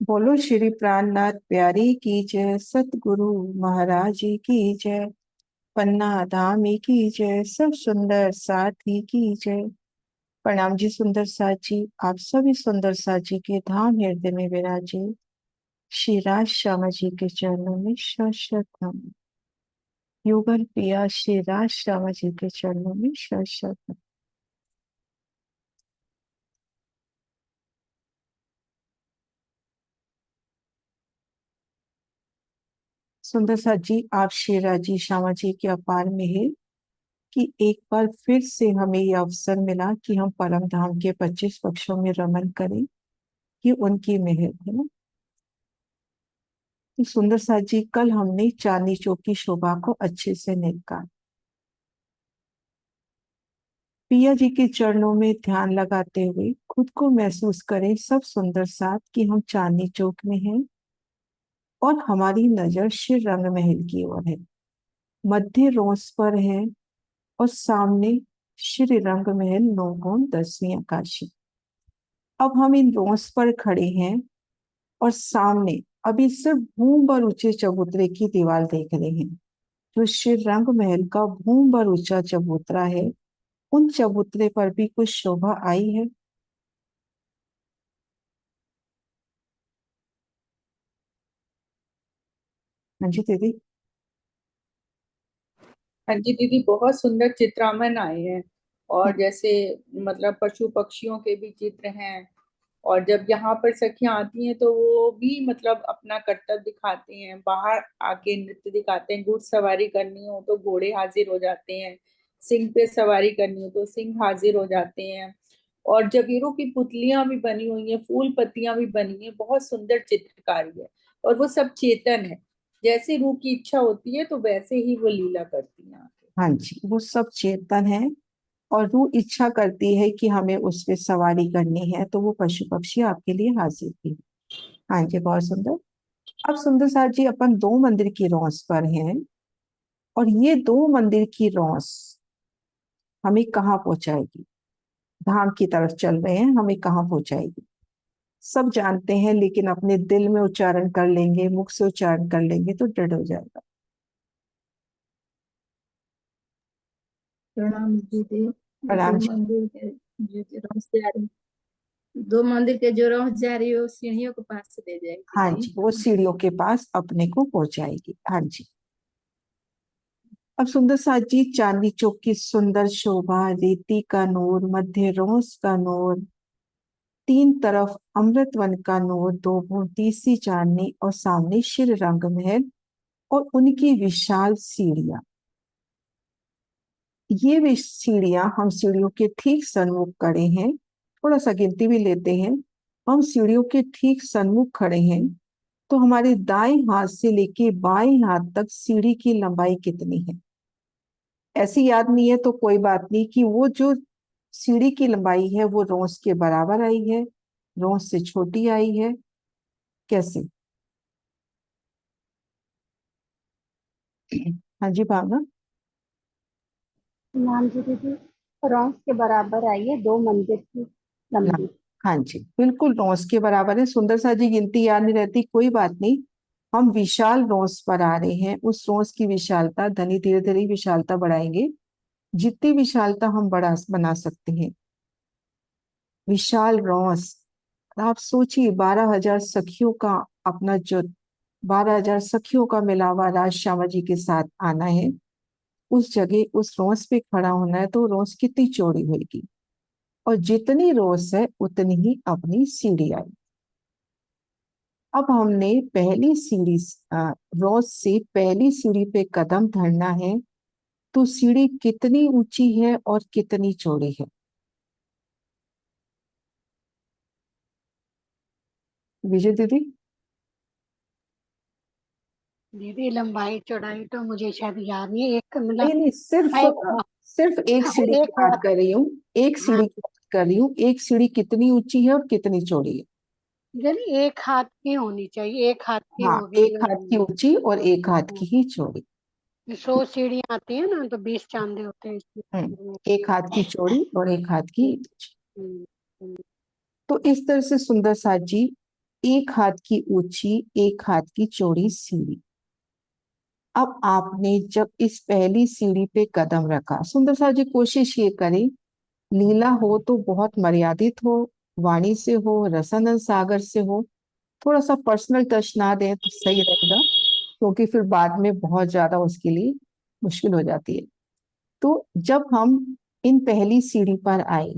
बोलो श्री प्राणनाथ प्यारी की जय, सतगुरु महाराज जी की जय, पन्ना धामी की जय, सब सुंदर साथी की जय। प्रणाम जी सुंदर साथ जी, आप सभी सुंदर साथ जी के धाम हृदय में विराजे। श्री राज श्यामा जी के चरणों में शत नमन। युगल पिया श्री राज श्यामा जी के चरणों में शत नमन। सुंदर साथ जी, आप श्री राजी श्यामा जी के अपार मेहर कि एक बार फिर से हमें ये अवसर मिला कि हम परम धाम के 25 पक्षों में रमन करें। ये उनकी मेहर है ना। तो सुंदर साथ जी, कल हमने चांदनी चौक की शोभा को अच्छे से निपटा। पिया जी के चरणों में ध्यान लगाते हुए खुद को महसूस करें सब सुंदर साथ कि हम चांदनी चौक में हैं और हमारी नजर श्री रंग महल की ओर है। मध्य रोस पर है और सामने श्री रंग महल, नौगुण 10वीं आकाशी। अब हम इन रोस पर खड़े हैं और सामने अभी सिर्फ भूम भर ऊंचे चबूतरे की दीवार देख रहे हैं। जो श्री रंग महल का भूम भर ऊंचा चबूतरा है, उन चबूतरे पर भी कुछ शोभा आई है। हाँ जी दीदी। हाँ जी दीदी, बहुत सुंदर चित्रामन आए हैं। और जैसे मतलब पशु पक्षियों के भी चित्र हैं। और जब यहाँ पर सखियां आती हैं तो वो भी मतलब अपना करतब दिखाते हैं, बाहर आके नृत्य दिखाते हैं। घुड़सवारी करनी हो तो घोड़े हाजिर हो जाते हैं, सिंह पे सवारी करनी हो तो सिंह हाजिर हो जाते हैं। और जबीरों की पुतलियां भी बनी हुई हैं, फूल पत्तियां भी बनी हैं, बहुत सुंदर चित्रकारी है। और वो सब चेतन है, जैसे रूह की इच्छा होती है तो वैसे ही वो लीला करती हैं आके। हाँ जी, वो सब चेतन है और रूह इच्छा करती है कि हमें उस पे सवारी करनी है तो वो पशु पक्षी आपके लिए हाजिर भी है। हाँ जी, बहुत सुंदर। अब सुंदर साथ जी, अपन दो मंदिर की रौस पर हैं और ये दो मंदिर की रौस हमें कहाँ पहुंचाएगी। धाम की तरफ चल रहे हैं, हमें कहाँ पहुंचाएगी सब जानते हैं, लेकिन अपने दिल में उच्चारण कर लेंगे, मुख से उच्चारण कर लेंगे तो दृढ़ हो जाएगा। प्रणाम दीदी। प्रणाम दो जी। मंदिर के जो रोज जा रही दो मंदिर के जो रोज जा रही है वो सीढ़ियों के पास से ले जाएगी हाँ दीदी। जी, वो सीढ़ियों के पास अपने को पहुंचाएगी। हाँ जी। अब सुंदर साथ जी, चांदनी चौक की सुंदर शोभा, रेती का नूर, मध्य रोस का नूर, तीन तरफ अमृत वन का नूर, दो भून तीसरी चांदनी और सामने श्री रंग महल और उनकी विशाल सीढ़ियां। ये भी सीढ़ियां, हम सीढ़ियों के ठीक सन्मुख खड़े हैं। थोड़ा सा गिनती भी लेते हैं। हम सीढ़ियों के ठीक सन्मुख खड़े हैं तो हमारे दाएं हाथ से लेके बाएं हाथ तक सीढ़ी की लंबाई कितनी है। ऐसी याद नहीं है तो कोई बात नहीं कि वो जो सीढ़ी की लंबाई है वो रोस के बराबर आई है, रोस से छोटी आई है, कैसे। हाँ जी भावना। नाम जी दीदी, रॉन्स के बराबर आई है 2 मंदिर की ला- लंबी। हाँ जी, बिल्कुल रोस के बराबर है। सुंदर सा जी, गिनती याद नहीं रहती, कोई बात नहीं। हम विशाल रोस पर आ रहे हैं। उस रोस की विशालता, धनी धीरे धीरे विशालता बढ़ाएंगे जितनी विशालता हम बढ़ा बना सकते हैं। विशाल रोस। आप सोचिए, 12,000 सखियों का अपना जो 12,000 सखियों का मिलावा राज श्यामा जी के साथ आना है, उस जगह उस रोस पे खड़ा होना है तो रोस कितनी चौड़ी होगी। और जितनी रोस है उतनी ही अपनी सीढ़ी आई। अब हमने पहली सीढ़ी रोस से पहली सीढ़ी पे कदम धरना है तो सीढ़ी कितनी ऊंची है और कितनी चौड़ी है विजय दीदी। दीदी लंबाई चौड़ाई तो मुझे शायद याद नहीं है, एक मतलब नहीं नहीं, सिर्फ एक सिर्फ एक हाँ, सीढ़ी की एक बात हाथ। कर रही हूँ। एक हाँ सीढ़ी की बात कर रही हूँ, एक सीढ़ी कितनी ऊंची है और कितनी चौड़ी है। दीदी एक हाथ की होनी चाहिए, एक हाथ की हाँ, होगी एक हाथ की ऊंची और एक हाथ की ही चौड़ी। 100 सीढ़ियाँ आती है ना तो 20 चांदे होते हैं इसमें। एक हाथ की चौड़ी और एक हाथ की ऊंची। हम्म, हम्म, तो इस तरह से सुंदर साथ जी, एक हाथ की ऊंची, एक हाथ की चौड़ी सीढ़ी। अब आपने जब इस पहली सीढ़ी पे कदम रखा, सुंदर सा जी कोशिश ये करें, लीला हो तो बहुत मर्यादित हो, वाणी से हो, रसानंद सागर से हो, थोड़ा सा पर्सनल टच ना दें तो सही रहेगा, क्योंकि फिर बाद में बहुत ज्यादा उसके लिए मुश्किल हो जाती है। तो जब हम इन पहली सीढ़ी पर आए,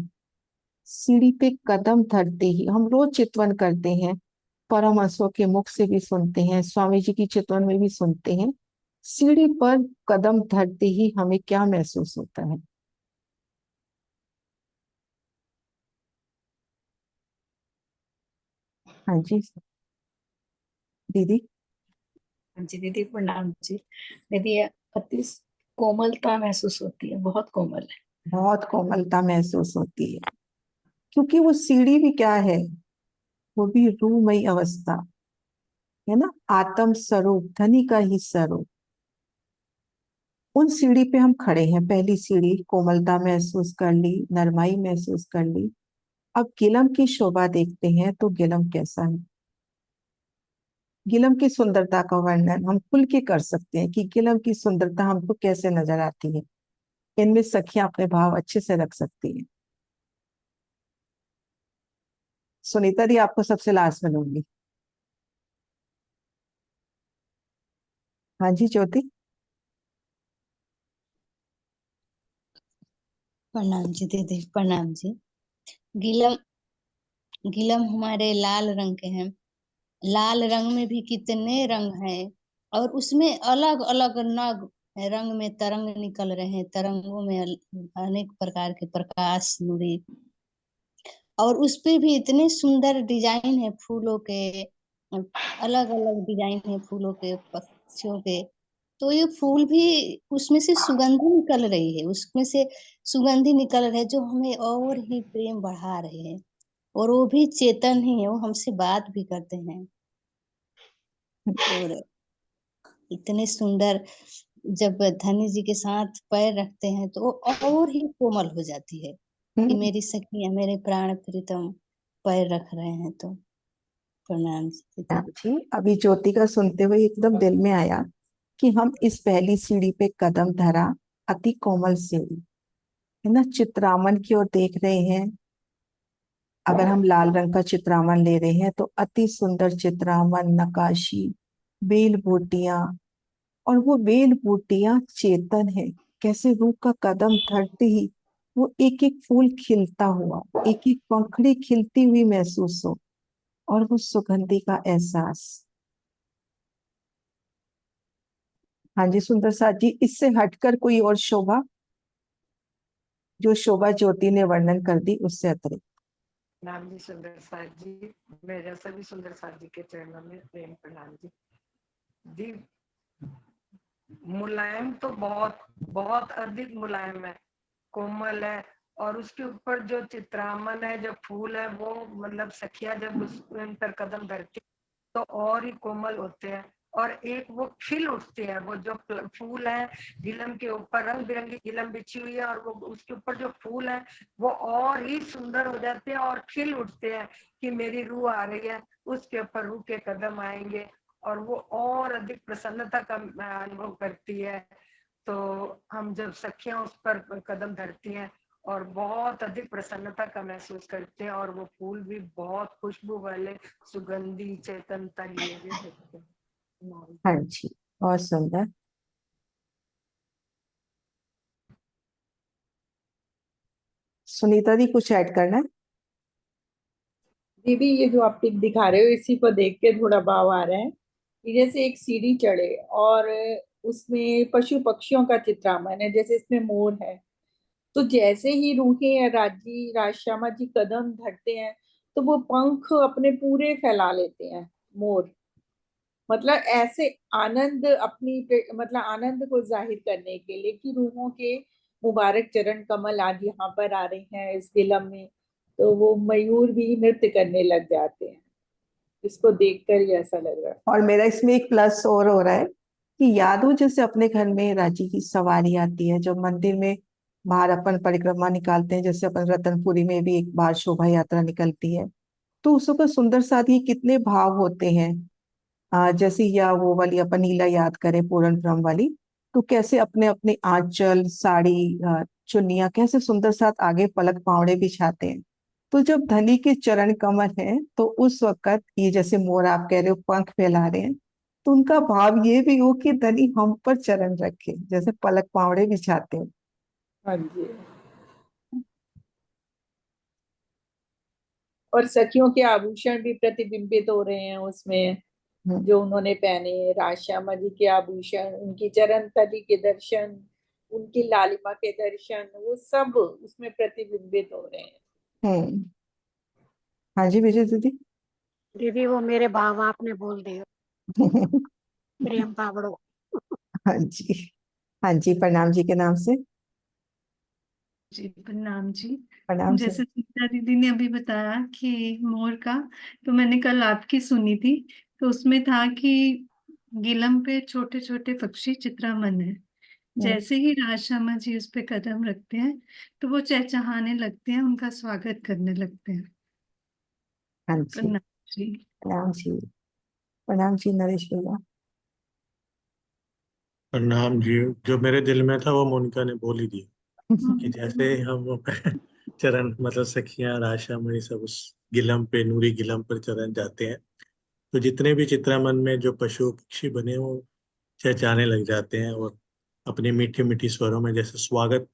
सीढ़ी पे कदम धरते ही हम रोज चितवन करते हैं, परमहंसों के मुख से भी सुनते हैं, स्वामी जी की चितवन में भी सुनते हैं, सीढ़ी पर कदम धरते ही हमें क्या महसूस होता है? हाँ जी दीदी। हाँ जी दीदी, प्रणाम जी। दीदी, ये अति कोमलता महसूस होती है, बहुत कोमल है। बहुत कोमलता महसूस होती है, क्योंकि वो सीढ़ी भी क्या है, वो भी रूमयी अवस्था है ना, आत्म स्वरूप, धनी का ही स्वरूप। उन सीढ़ी पे हम खड़े हैं, पहली सीढ़ी, कोमलता महसूस कर ली, नरमाई महसूस कर ली। अब गिलम की शोभा देखते हैं तो गिलम कैसा है। गिलम की सुंदरता का वर्णन हम खुल के कर सकते हैं कि गिलम की सुंदरता हमको कैसे नजर आती है। इनमें सखियां अपने भाव अच्छे से रख सकती हैं। सुनीता दी आपको सबसे लास्ट में लूंगी। हाँ जी ज्योति। प्रणाम जी दीदी, प्रणाम जी। गीलम गीलम हमारे लाल रंग के हैं। लाल रंग में भी कितने रंग हैं, और उसमें अलग अलग नग रंग में तरंग निकल रहे हैं। तरंगों में अनेक प्रकार के प्रकाश नूरी, और उस पे भी इतने सुंदर डिजाइन है फूलों के। अलग अलग डिजाइन है फूलों के, पक्षियों के। तो ये फूल भी, उसमें से सुगंधी निकल रही है, उसमें से सुगंधी निकल रहे जो हमें और ही प्रेम बढ़ा रहे हैं। और वो भी चेतन ही है, वो हमसे बात भी करते हैं। और इतने सुंदर, जब धनी जी के साथ पैर रखते हैं तो वो और ही कोमल हो जाती है कि हम्म। मेरी सखियां, मेरे प्राण प्रीतम पैर रख रहे हैं। तो प्रणाम जी दीदी। जी अभी ज्योति का सुनते हुए एकदम दिल में आया कि हम इस पहली सीढ़ी पे कदम धरा, अति कोमल सीढ़ी है ना, चित्रामन की ओर देख रहे हैं। अगर हम लाल रंग का चित्रामन ले रहे हैं तो अति सुंदर चित्रामन, नकाशी, बेल बूटियां, और वो बेल बूटियां चेतन है। कैसे रूह का कदम धरते ही वो एक एक फूल खिलता हुआ, एक एक पंखड़ी खिलती हुई महसूस हो, और वो सुगंधि का एहसास। हाँ जी सुंदर साथ जी, इससे हटकर कोई और शोभा, जो शोभा ज्योति ने वर्णन कर दी उससे अतिरिक्त। प्रणाम जी सुंदर साथ जी, मेरा सभी सुंदर साथ जी के चरणों में प्रेम प्रणाम जी। जी मुलायम तो बहुत बहुत अधिक मुलायम है, कोमल है। और उसके ऊपर जो चित्रामन है, जो फूल है, वो मतलब सखिया जब उस उन पर कदम धरती तो और ही कोमल होते हैं। और एक वो खिल उठते हैं, वो जो फूल है, गिलम के ऊपर रंग बिरंगी गिलम बिछी हुई है, और वो उसके ऊपर जो फूल है वो और ही सुंदर हो जाते हैं और खिल उठते हैं कि मेरी रूह आ रही है, उसके ऊपर रूह के कदम आएंगे, और वो और अधिक प्रसन्नता का अनुभव करती है। तो हम जब सखियां उस पर कदम धरती हैं और बहुत अधिक प्रसन्नता का महसूस करते हैं, और वो फूल भी बहुत खुशबू वाले, सुगंधी, चेतनता लिए हुए होते हैं। हाँ जी बहुत सुंदर। सुनीता दी कुछ ऐड करना है? दीदी, ये जो आप पिक दिखा रहे हो, इसी को देख के थोड़ा भाव आ रहा है कि जैसे एक सीढ़ी चढ़े और उसमें पशु पक्षियों का चित्रामन है, जैसे इसमें मोर है। तो जैसे ही रूही राजी राजश्यामा जी कदम धरते हैं तो वो पंख अपने पूरे फैला लेते हैं, मोर। मतलब ऐसे आनंद, मतलब आनंद को जाहिर करने के लिए कि रूहों के मुबारक चरण कमल आज यहाँ पर आ रहे हैं इस फिल्म में, तो वो मयूर भी नृत्य करने लग जाते हैं। इसको देखकर ही ऐसा लग रहा है। और मेरा इसमें एक प्लस और हो रहा है कि याद हो जैसे अपने घर में राजी की सवारी आती है, जब मंदिर में बाहर अपन परिक्रमा निकालते हैं, जैसे अपन रतनपुरी में भी एक बार शोभा यात्रा निकलती है, तो उस वक्त सुंदर साथी कितने भाव होते हैं। जैसे या वो वाली अपन नीला याद करें पूरन ब्रह्म वाली, तो कैसे अपने अपने आंचल साड़ी चुन्नियां कैसे सुंदर साथ आगे पलक पावड़े बिछाते हैं। तो जब धनी के चरण कमल है तो उस वक्त ये जैसे मोर आप कह रहे हो पंख फैला रहे हैं, तो उनका भाव ये भी हो कि धनी हम पर चरण रखे जैसे पलक पावड़े बिछाते हैं। हाँ जी। और सखियों के आभूषण भी प्रतिबिंबित हो रहे हैं उसमें, हम्म, जो उन्होंने पहने, राजश्यामा जी के आभूषण, उनकी चरण तली के दर्शन, उनकी लालिमा के दर्शन, वो सब उसमें प्रतिबिंबित हो रहे हैं। हम्म। हाँ जी विजय दीदी। दीदी वो मेरे भाव आपने बोल दिए, प्रेम पावड़ो। हाँ जी। हाँ जी, प्रणाम जी के नाम से। जी प्रणाम जी। प्रणाम से। जैसे सीता दीदी ने अभी बताया कि मोर का, तो मैंने कल आपकी सुनी थी, तो उसमें था कि गीलम पे छोटे छोटे पक्षी चित्रामन है। जैसे ही राजश्यामा जी उस पे कदम रखते हैं तो वो चहचहाने लगते हैं, उनका स्वागत करने लगते हैं। हाँ जी। प्रणाम जी। प्रणाम जी। प्रणाम जी नरेश भैया। प्रणाम जी। जो मेरे दिल में था वो मोनिका ने बोल ही दिया कि जैसे हम चरण मतलब सखियां राशामणि सब उस गिलम पे, नूरी गिलम पर चरण जाते हैं, तो जितने भी चित्रामन में जो पशु पक्षी बने वो चहचहाने लग जाते हैं, और अपनी मीठी मीठी स्वरों में जैसे स्वागत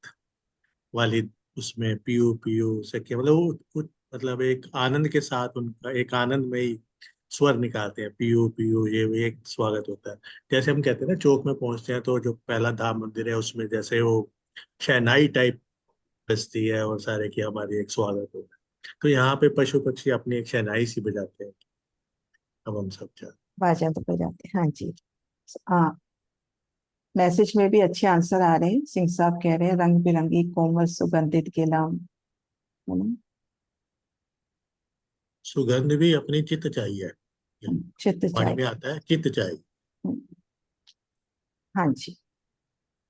वाली उसमें पीयू पीयू सखिया मतलब मतलब एक आनंद के साथ उनका एक आनंदमयी स्वर निकालते हैं, पीयू पीयू, ये भी एक स्वागत होता है। जैसे हम कहते हैं ना, चौक में पहुंचते हैं तो जो पहला धाम मंदिर है उसमें जैसे वो शहनाई टाइप बजती है और सारे की हमारी एक स्वागत होता है, तो यहाँ पे पशु पक्षी अपनी एक शहनाई सी बजाते हैं। अब हम सब चाहते बाजा तो बजाते हैं, हाँ जी। हाँ, मैसेज में भी अच्छे आंसर आ रहे हैं। सिंह साहब कह रहे हैं रंग बिरंगी कोमल सुगंधित केलाम, है ना। सुगंध भी अपनी चित्त चाहिए, चित्त वाणी चाय। में आता है चित्त चाहिए। हाँ जी।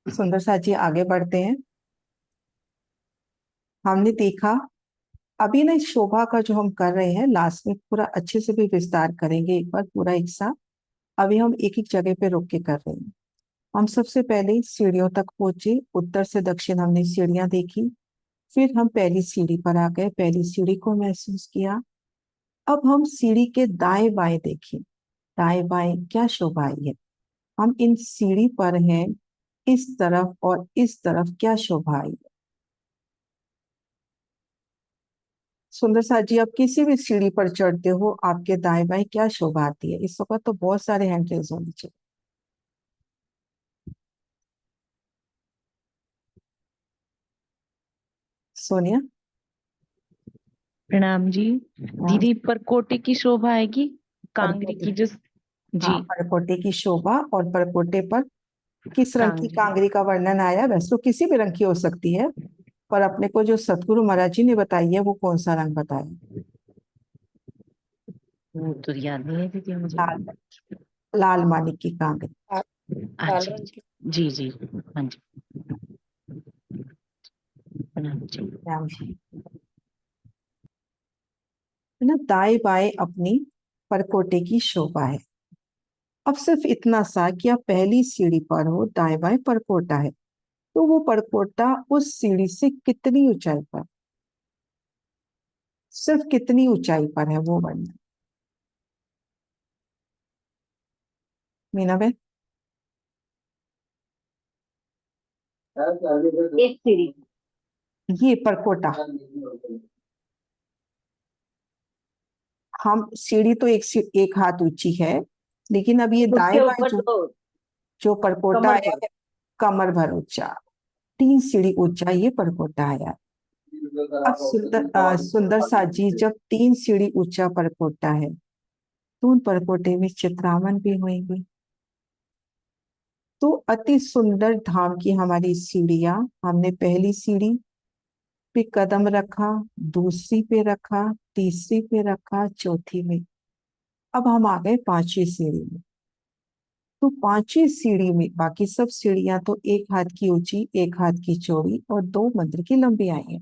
सुंदर साथ जी आगे बढ़ते हैं। हमने देखा अभी ना इस शोभा का जो हम कर रहे हैं लास्ट में पूरा अच्छे से भी विस्तार करेंगे एक बार पूरा एक साथ। अभी हम एक एक जगह पे रुक के कर रहे हैं। हम सबसे पहले सीढ़ियों तक पहुंचे, उत्तर से दक्षिण हमने सीढ़ियां देखी। फिर हम पहली सीढ़ी पर आ गए, पहली सीढ़ी को महसूस किया। अब हम सीढ़ी के दाएं बाएं देखें, दाएं बाएं क्या शोभा आई है। हम इन सीढ़ी पर हैं, इस तरफ और इस तरफ क्या शोभा आई है। सुंदर साथ जी आप किसी भी सीढ़ी पर चढ़ते हो, आपके दाएं बाएं क्या शोभा आती है। इस वक्त तो बहुत सारे हैंड रेज होने चाहिए। सोनिया। प्रणाम जी। हाँ। दीदी परकोटे की शोभा आएगी, कांगड़ी परकोटे। की जो। हाँ, जी। परकोटे की शोभा। और परकोटे पर किस रंग की कांगड़ी। कांगरी का वर्णन आया। वैसे तो किसी भी रंग की हो सकती है, पर अपने को जो सतगुरु महाराज जी ने बताई है वो कौन सा रंग बताया। वो तो याद नहीं है दीदी मुझे। लाल। लाल मानिक की कांगरी। लाल अच्छा रंग की। जी जी। हाँ जी। प्रणाम जी। राम जी। है ना, दाएं बाएं अपनी परकोटे की शोभा है। अब सिर्फ इतना सा कि आप पहली सीढ़ी पर हो, दाएं बाएं परकोटा है, तो वो परकोटा उस सीढ़ी से कितनी ऊंचाई पर, सिर्फ कितनी ऊंचाई पर है वो वर्णन। मीना बहन। एक सीढ़ी। ये परकोटा, हम सीढ़ी तो एक हाथ ऊंची है, लेकिन अब ये दाएं उसके बाएं ऊपर जो तो जो परकोटा कमर है पर। कमर भर ऊंचा, 3 सीढ़ी ऊंचा ये परकोटा है यार। अब सुंदर सा जी जब 3 सीढ़ी ऊंचा परकोटा है, तो उन परकोटे में चित्रामन भी होंगे। तो अति सुंदर धाम की हमारी सीढ़ियां, हमने पहली सीढ़ी पे कदम रखा, दूसरी पे रखा, तीसरी पे रखा, चौथी में। अब हम आ गए 5वीं सीढ़ी में। तो 5वीं सीढ़ी में बाकी सब सीढ़ियां तो 1 हाथ की ऊंची, 1 हाथ की चौड़ी और 2 मंदिर की लंबी आई है।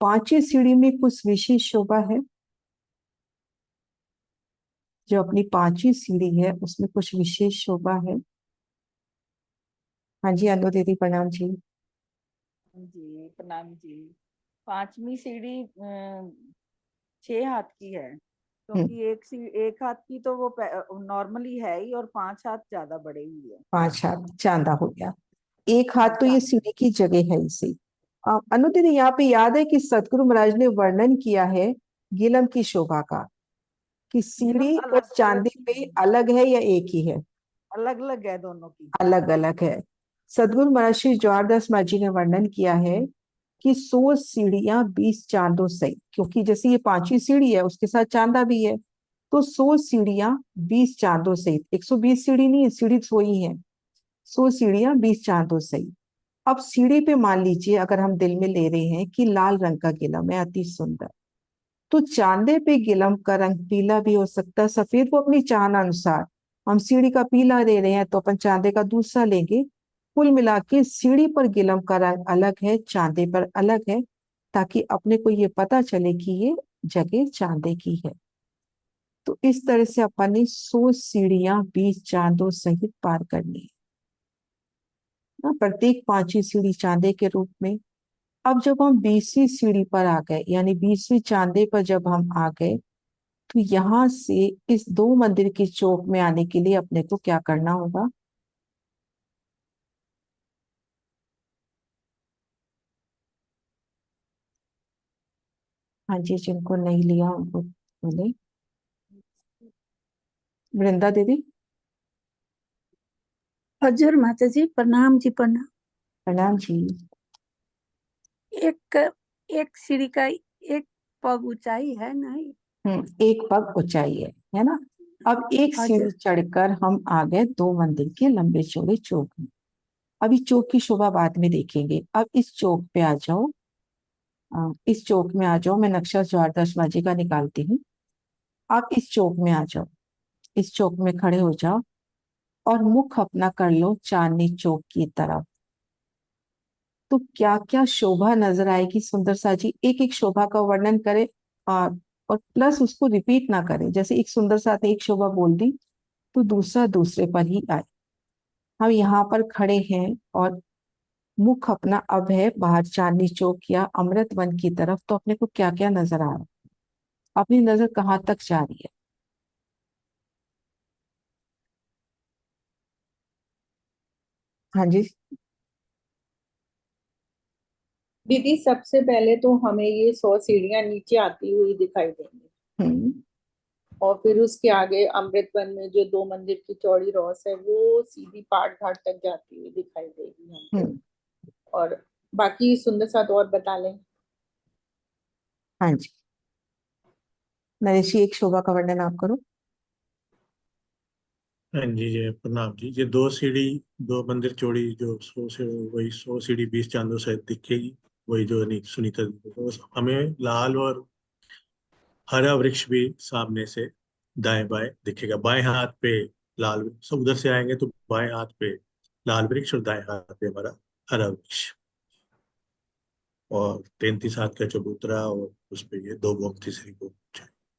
5वीं सीढ़ी में कुछ विशेष शोभा है। जो अपनी पांचवी सीढ़ी है उसमें कुछ विशेष शोभा है। हाँ जी अनु दीदी प्रणाम जी। जी प्रणाम जी। पांचवी सीढ़ी 6 हाथ की है, क्योंकि एक हाथ की तो वो नॉर्मली है ही, और 5 हाथ ज्यादा बड़े ही है। 5 हाथ चांदा हो गया। एक हाथ तो ये चांद। सीढ़ी की जगह है इसे। अनु दीदी यहाँ पे याद है कि सतगुरु महाराज ने वर्णन किया है गीलम की शोभा का, कि नीलम सीढ़ी और अलग अलग चांदी पे अलग है या एक ही है? अलग अलग है दोनों की। अलग अलग है। सदगुरु महाराज श्री जवाहरदास महाराज जी ने वर्णन किया है कि 100 सीढ़ियां 20 चांदों सहित, क्योंकि जैसे ये पांचवी सीढ़ी है उसके साथ चांदा भी है, तो 100 सीढ़ियां 20 चांदों सहित, 120 सीढ़ी नहीं है, सीढ़ी 100 ही है, 100 सीढ़ियां 20 चांदों सहित। अब सीढ़ी पे मान लीजिए अगर हम दिल में ले रहे हैं कि लाल रंग का गिलम है अति सुंदर, तो चांदे पे गिलम का रंग पीला भी हो सकता है, सफेद को अपनी चाहना अनुसार। हम सीढ़ी का पीला दे रहे हैं तो अपन चांदे का दूसरा लेंगे। कुल मिला के सीढ़ी पर गिलम का रंग अलग है, चांदे पर अलग है, ताकि अपने को ये पता चले कि ये जगह चांदे की है। तो इस तरह से अपन ने 100 सीढ़ियां 20 चांदों सहित पार करनी है ना, प्रत्येक पांचवी सीढ़ी चांदे के रूप में। अब जब हम 20वीं सीढ़ी पर आ गए, यानी 20वीं चांदे पर जब हम आ गए, तो यहां से इस दो मंदिर की चौक में आने के लिए अपने को क्या करना होगा? हाँ जी, जिनको नहीं लिया उनको बोले। वृंदा दीदी हजूर माता जी प्रणाम जी प्रणाम। प्रणाम जी। एक एक सीढ़ी का एक पग ऊंचाई है नहीं? एक पग ऊंचाई है ना। अब एक सीढ़ी हजूर। चढ़कर हम आ गए दो मंदिर के लंबे चौड़े चौक में। अभी चौक की शोभा बाद में देखेंगे, अब इस चौक पे आ जाओ। इस चौक में आ जाओ, मैं नक्शा जवाहरदास माजी का निकालती हूँ। आप इस चौक में आ जाओ, इस चौक में खड़े हो जाओ और मुख अपना कर लो चांदनी चौक की तरफ। तो क्या क्या शोभा नजर आएगी सुंदर सा जी, एक एक शोभा का वर्णन करें। और प्लस उसको रिपीट ना करें, जैसे एक सुंदर सा ने एक शोभा बोल दी तो दूसरा दूसरे पर ही आए। हम यहाँ पर खड़े हैं और मुख अपना अब है बाहर चांदनी चौक या अमृत वन की तरफ, तो अपने को क्या क्या नजर आ रहा है? अपनी नजर कहाँ तक जा रही है? हाँ जी। दीदी सबसे पहले तो हमें ये 100 सीढ़ियां नीचे आती हुई दिखाई देंगी, हम्म और फिर उसके आगे अमृत वन में जो 2 मंदिर की चौड़ी रोस है वो सीधी पाट घाट तक जाती हुई दिखाई देगी हमको। हम्म और बाकी सुंदर साथ और बता लें। हाँ जी, नरेश जी एक शोभा का वर्णन आप करो। हाँ जी जय प्रणाम जी। ये दो सीढ़ी, दो मंदिर चौड़ी, जो 100 से वही 100 सीढ़ी 20 चांदों से दिखेगी। वही जो सुनीता जी को, तो हमें लाल और हरा वृक्ष भी सामने से दाएं बाएं दिखेगा। बाएं हाथ पे लाल, सब उधर से आएंगे तो बाएं हाथ पे लाल वृक्ष और दाएं हाथ पे हमारा हरा वृक्ष, और 33 हाथ का चबूतरा, और उस पे ये दो गोमती श्री को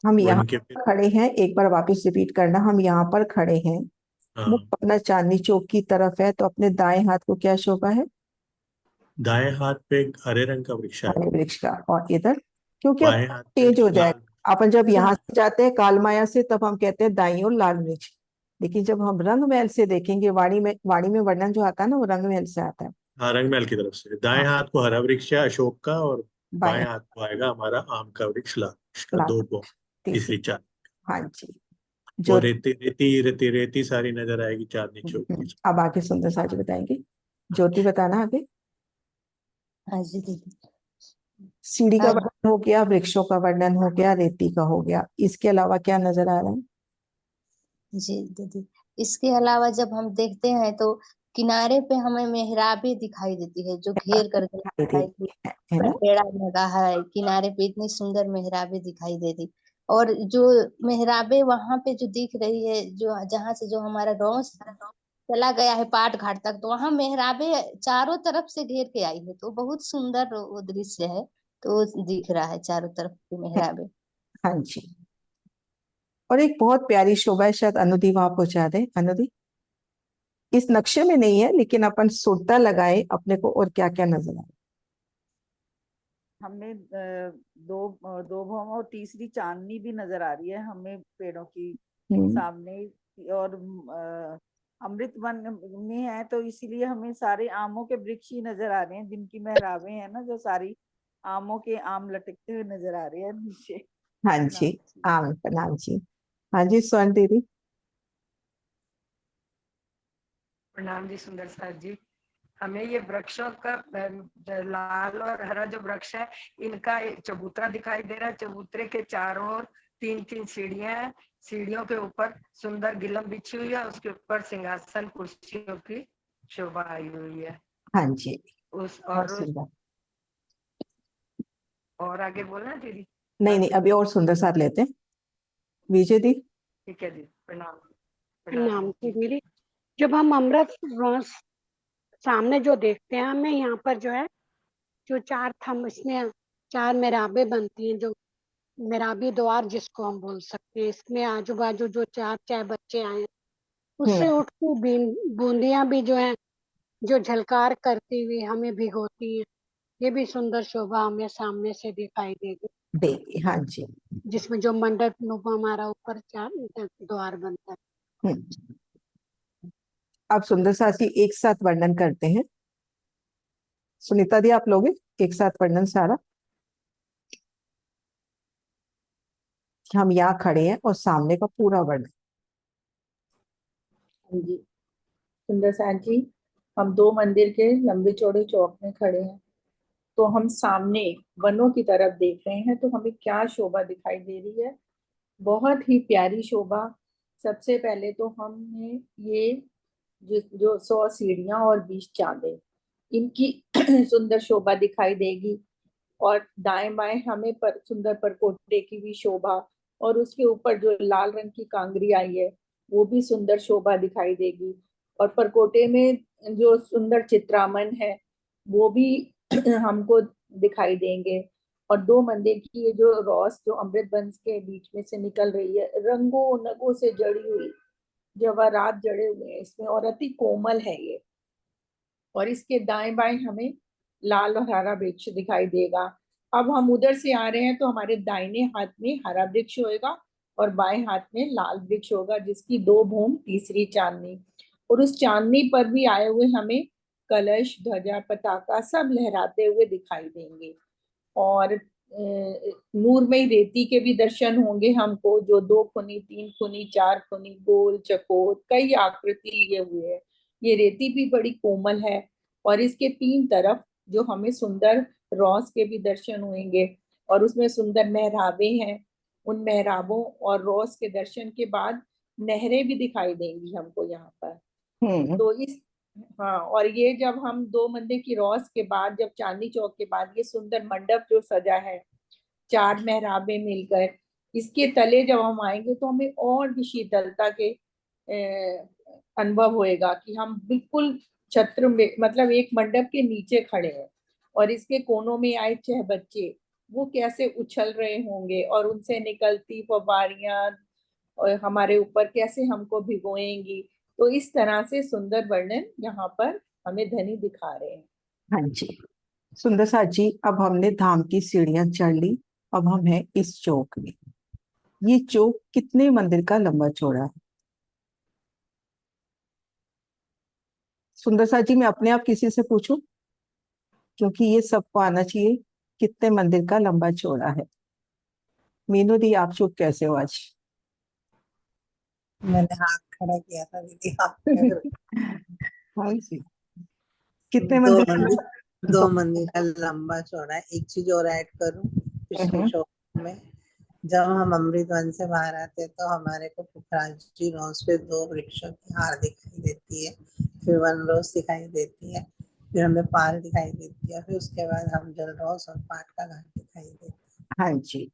हम यहाँ वन के पर खड़े हैं, एक बार वापस रिपीट करना, हम यहाँ पर खड़े हैं, मुख हाँ, अपना चांदनी चौक की तरफ है, तो अपने दाएं हाथ को क्या शोभा है? दाएं हाथ पे एक हरे रंग का वृक्ष है, हरे वृक्ष का। और इधर क्योंकि अब बाएं हाथ पे चेंज हो लाल। जाएगा, अपन जब यहाँ लाल। से जाते हैं कालमाया से तब हम कहते हैं दाई और लाल वृक्ष, लेकिन जब हम रंग महल से देखेंगे, वाणी में वर्णन जो आता है ना वो रंग महल से आता है। हाँ, रंग महल की तरफ से दाएं हाँ, हाथ को हरा वृक्ष है अशोक का, और बाएं बाएं हाथ को आएगा हमारा आम का वृक्ष, लाल वृक्ष का, लाल दो को वृक्ष, तीसरी। तीसरी चार। हाँ जी। जो और रेती रेती रेती रेती सारी नजर आएगी चांदनी चौक की। अब आगे सुंदर सा जी बताएंगे। ज्योति बताना आगे। हाँ जी दीदी। सीढ़ी का अब वर्णन हो गया, वृक्षों का वर्णन हो गया, रेती का हो गया, इसके अलावा क्या नजर आ रहा है? जी दीदी, इसके अलावा जब हम देखते हैं तो किनारे पे हमें मेहराबें दिखाई देती है, जो घेर करके दिखाई लगता है देती कि है ना। पेड़ा लगा है किनारे पे, इतनी सुंदर मेहराबें दिखाई दे रही। और जो मेहराबें वहां पे जो दिख रही है, जो जहां से जो हमारा रॉस चला गया है पाट घाट तक, तो वहां मेहराबें चारों तरफ से घेर के आई है, तो बहुत सुंदर वो दृश्य है। तो दिख रहा है चारों तरफ की मेहराबें। हाँ जी। और एक बहुत प्यारी शोभा है, शायद अनुदी वहां पहुंचा दे। अनुदी, इस नक्शे में नहीं है लेकिन अपन सुरता लगाए अपने को, और क्या क्या नजर आए? हमें दो भौम और तीसरी चांदनी भी नजर आ रही है हमें पेड़ों की सामने। और अमृत वन में है तो इसीलिए हमें सारे आमों के वृक्ष ही नजर आ रहे हैं, जिनकी मेहराबें हैं ना, जो सारी आमों के आम लटकते हुए नजर आ रहे हैं नीचे। हाँ जी, आम प्रणाम जी। हाँ जी, स्वर्ण दीदी। प्रणाम जी सुंदर साथ जी। हमें ये वृक्षों का लाल और हरा जो वृक्ष है, इनका एक चबूतरा दिखाई दे रहा है। चबूतरे के चारों ओर 3-3 सीढ़ियां हैं। सीढ़ियों के ऊपर सुंदर गिलम बिछी हुई है, उसके ऊपर सिंहासन कुर्सियों की शोभा आई हुई है। हाँ जी, उस बहुत सुंदर। और आगे बोलना दीदी? नहीं नहीं, अभी और सुंदर साथ लेते हैं। विजय दी। ठीक है दीदी, प्रणाम। प्रणाम जी दीदी। जब हम अमृत रोज सामने जो देखते हैं, हमें यहाँ पर जो है जो 4 थंब, इसमें 4 मेहराबें बनती हैं, जो मेहराबी द्वार जिसको हम बोल सकते हैं। इसमें आजू बाजू जो 4 चाहे बच्चे आए, उससे उठती बूंदियां भी जो है, जो झलकार करती हुई हमें भिगोती हैं। ये भी सुंदर शोभा हमें सामने से दिखाई देगी। देगी, हाँ जी। जिसमें जो मंडप नुमा हमारा ऊपर 4 द्वार बनता है। अब सुंदर साथी एक साथ वर्णन करते हैं। सुनीता दी, आप लोगे एक साथ वर्णन सारा? हम यहाँ खड़े हैं और सामने का पूरा वर्णन। हाँ जी सुंदर साथ जी, हम 2 मंदिर के लंबे चौड़े चौक में खड़े हैं, तो हम सामने वनों की तरफ देख रहे हैं, तो हमें क्या शोभा दिखाई दे रही है। बहुत ही प्यारी शोभा। सबसे पहले तो हमने ये जो 100 सीढ़ियां और 20 चांदे, इनकी सुंदर शोभा दिखाई देगी। और दाएं बाएं हमें सुंदर परकोटे की भी शोभा, और उसके ऊपर जो लाल रंग की कांगरी आई है वो भी सुंदर शोभा दिखाई देगी। और परकोटे में जो सुंदर चित्रामन है वो भी हमको दिखाई देंगे। और 2 मंदिर की ये जो रोस जो अमृत बंस के बीच में से निकल रही है, रंगों नगों से जड़ी हुई जवाहरात जड़े हुए हैं इसमें, और अति कोमल है ये। और इसके दाएं बाएं हमें लाल और हरा वृक्ष दिखाई देगा। अब हम उधर से आ रहे हैं तो हमारे दाहिने हाथ में हरा वृक्ष होएगा और बाएं हाथ में लाल वृक्ष होगा, जिसकी 2 भूम तीसरी चांदनी। और उस चांदनी पर भी आए हुए हमें कलश ध्वजा पताका सब लहराते हुए दिखाई देंगे। और नूरमयी रेती के भी दर्शन होंगे हमको, जो 2 खुनी 3 खुनी 4 खुनी गोल चकोर कई आकृति लिए हुए है। ये रेती भी बड़ी कोमल है। और इसके 3 तरफ जो हमें सुंदर रॉस के भी दर्शन होंगे, और उसमें सुंदर मेहराबें हैं। उन मेहराबों और रॉस के दर्शन के बाद नहरें भी दिखाई देंगी हमको यहाँ पर। तो इस हाँ, और ये जब हम 2 मंदिर की रॉस के बाद, जब चांदनी चौक के बाद ये सुंदर मंडप जो सजा है 4 मेहराबें मिलकर, इसके तले जब हम आएंगे तो हमें और भी शीतलता के अनुभव होएगा कि हम बिल्कुल छत्र में, मतलब एक मंडप के नीचे खड़े हैं। और इसके कोनों में आए 6 बच्चे, वो कैसे उछल रहे होंगे और उनसे निकलती फव्वारियां और हमारे ऊपर कैसे हमको भिगोएंगी। तो इस तरह से सुंदर वर्णन यहाँ पर हमें धनी दिखा रहे हैं। हाँ जी, सुंदर साथ जी। अब हमने धाम की सीढ़ियां चढ़ ली, अब हम हैं इस चौक में। ये चौक कितने मंदिर का लंबा चौड़ा है? सुंदर साथ जी, मैं अपने आप किसी से पूछूं, क्योंकि ये सबको आना चाहिए, कितने मंदिर का लंबा चौड़ा है? मीनू दी, आप चुप कैसे हो आज? मैंने हाथ खड़ा किया था दीदी, हाथ हाँ जी, कितने 2 मंदिर मंदिर का? 2 मंदिर का लंबा चौड़ा है। एक चीज और ऐड करूं, पिछले शो में जब हम अमृतवन से बाहर आते तो हमारे को पुखराज जी रोज पे 2 वृक्षों की हार दिखाई देती है, फिर वन रोज दिखाई देती है, फिर हमें पाल दिखाई देती है, फिर उसके बाद हम जल रोज और पाट का घाट दिखाई देती है। हाँ जी।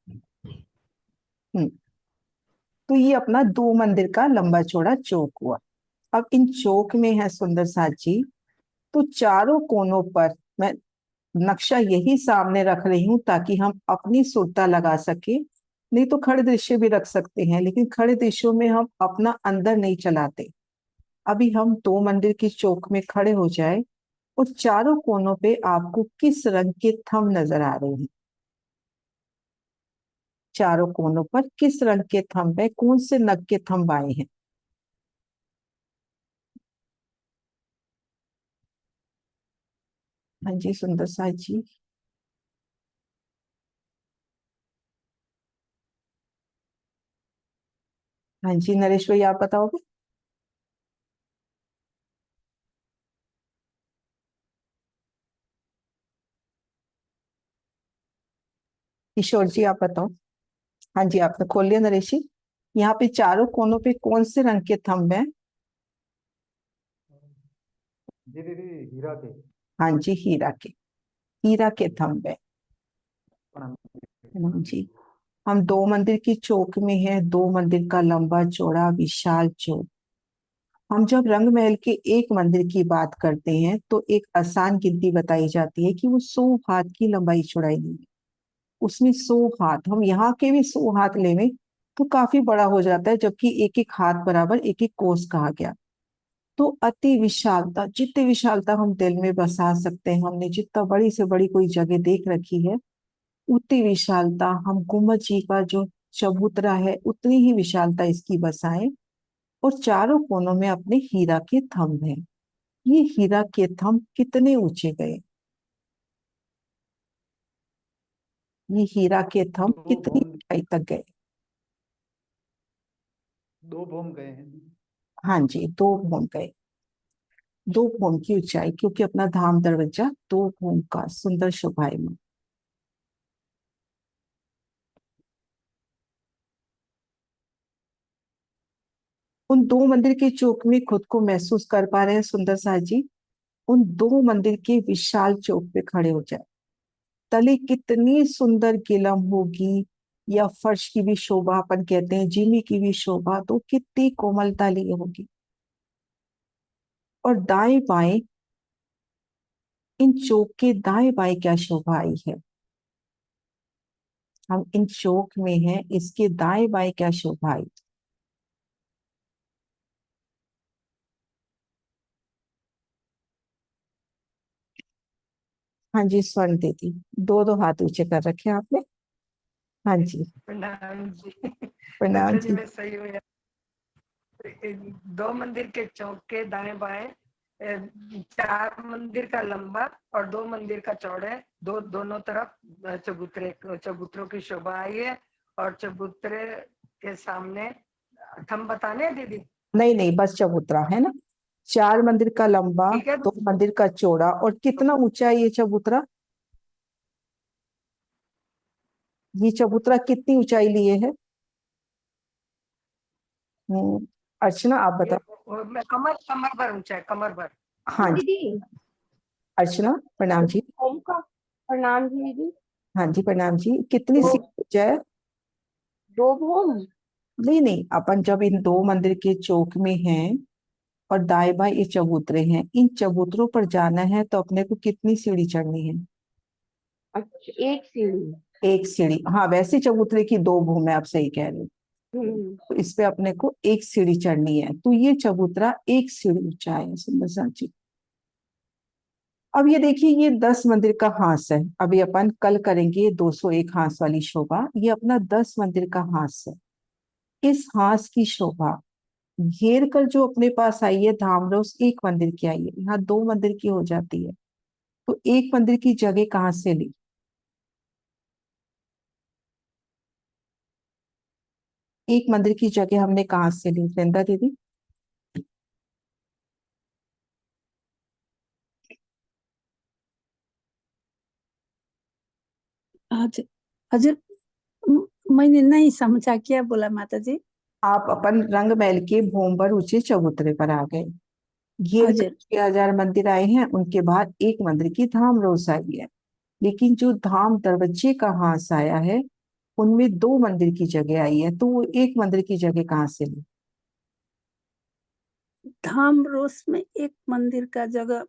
तो ये अपना 2 मंदिर का लंबा चौड़ा चौक हुआ। अब इन चौक में है सुंदर साथ जी, तो चारों कोनों पर मैं नक्शा यही सामने रख रही हूं ताकि हम अपनी सुरता लगा सके। नहीं तो खड़े दृश्य भी रख सकते हैं, लेकिन खड़े दृश्यों में हम अपना अंदर नहीं चलाते। अभी हम दो मंदिर की चौक में खड़े हो जाए और चारों कोनों पे आपको किस रंग के थंब नजर आ रहे हैं? चारों कोनों पर किस रंग के थंब है, कौन से नग के थंब आए हैं? हाँ जी सुंदर सा जी। हाँ जी नरेश भाई, आप बताओगे? किशोर जी आप बताओ। हाँ जी आपने खोल लिया नरेश जी। यहाँ पे चारों कोनों पे कौन से रंग के थंब हैं? जी दीदी, हीरा के। हाँ जी हीरा के, हीरा के थंब है। प्रणाम। हाँ जी। हम दो मंदिर की चौक में हैं, दो मंदिर का लंबा चौड़ा विशाल चौक। हम जब रंग महल के एक मंदिर की बात करते हैं तो एक आसान गिनती बताई जाती है कि वो 100 हाथ की लंबाई चौड़ाई नहीं है, उसमें 100 हाथ। हम यहाँ के भी 100 हाथ लेवे तो काफी बड़ा हो जाता है, जबकि एक एक हाथ बराबर एक एक कोस कहा गया। तो अति विशालता, जितनी विशालता हम दिल में बसा सकते हैं, हमने जितना बड़ी से बड़ी कोई जगह देख रखी है उतनी विशालता हम गुम्बद जी का जो चबूतरा है उतनी ही विशालता इसकी बसाएं। और चारों कोनों में अपने हीरा के थंब हैं। ये हीरा के थंब कितने ऊंचे गए? ये हीरा के थंब दो कितनी भूम ऊंचाई तक गए? 2 भूम गए हैं। हाँ जी 2 भूम गए। 2 भूम की ऊंचाई, क्योंकि अपना धाम दरवाजा 2 भूम का सुंदर शोभायमान। उन दो मंदिर के चौक में खुद को महसूस कर पा रहे हैं सुंदर सा जी? उन दो मंदिर के विशाल चौक पे खड़े हो जाए, तले कितनी सुंदर गिलम होगी, या फर्श की भी शोभा, अपन कहते हैं जिमी की भी शोभा, तो कितनी कोमलता ली होगी। और दाएं बाएं, इन चौक के दाएं बाएं क्या शोभा आई है? हम इन चौक में हैं, इसके दाएं बाएं क्या शोभा आई? हाँ जी स्वर्ण दीदी, दो दो हाथ ऊंचे कर रखे हैं आपने। हाँ जी प्रणाम जी। प्रणाम अच्छा जी, जी। मैं सही हूँ? दो मंदिर के चौक के दाएं बाएं, चार मंदिर का लंबा और दो मंदिर का चौड़ा है। दोनों तरफ चबूतरों की शोभा आई है। और चबूतरे के सामने थंब बताने हैं दीदी? नहीं नहीं, बस चबूतरा है ना। 4 मंदिर का लंबा, ठीक है। 2 मंदिर का चौड़ा, और कितना ऊंचा है ये चबूतरा? ये चबूतरा कितनी ऊंचाई लिए है? अर्चना आप ये बताओ। कमर कमर भर ऊंचा है, कमर भर। हाँ जी दीदी अर्चना प्रणाम जी। ओम का प्रणाम जी दीदी। हाँ जी प्रणाम जी, कितनी दो सीट ऊंचा है? 2 भूम। नहीं नहीं, अपन जब इन दो मंदिर के चौक में हैं और दाएं बाएं ये चबूतरे हैं, इन चबूतरों पर जाना है तो अपने को कितनी सीढ़ी चढ़नी है? अच्छा, एक सीढ़ी। एक सीढ़ी, हाँ वैसे चबूतरे की 2 भूम है, आप सही कह रहे हो। तो इस पे अपने को एक सीढ़ी चढ़नी है, तो ये चबूतरा एक सीढ़ी ऊंचा है सुंदर सा जी। अब ये देखिए, ये 10 मंदिर का हास है। अभी अपन कल करेंगे 201 हास वाली शोभा, ये अपना 10 मंदिर का हास है। इस हास की शोभा घेर कर जो अपने पास आई है धामरोस, एक मंदिर की आई है, यहाँ 2 मंदिर की हो जाती है। तो एक मंदिर की जगह कहाँ से ली? एक मंदिर की जगह हमने कहाँ से ली वृंदा दीदी? अच्छा अच्छा, मैंने नहीं समझा, क्या बोला माता जी? आप अपन रंग महल के भोंबर ऊंचे चबूतरे पर आ गए, घेर कर अजय 6,000 मंदिर आए हैं, उनके बाद एक मंदिर की धाम रोस आई है। लेकिन जो धाम दरवाजे का हास आया है उनमें 2 मंदिर की जगह आई है, तो वो एक मंदिर की जगह कहाँ से ली? धाम रोस में एक मंदिर का जगह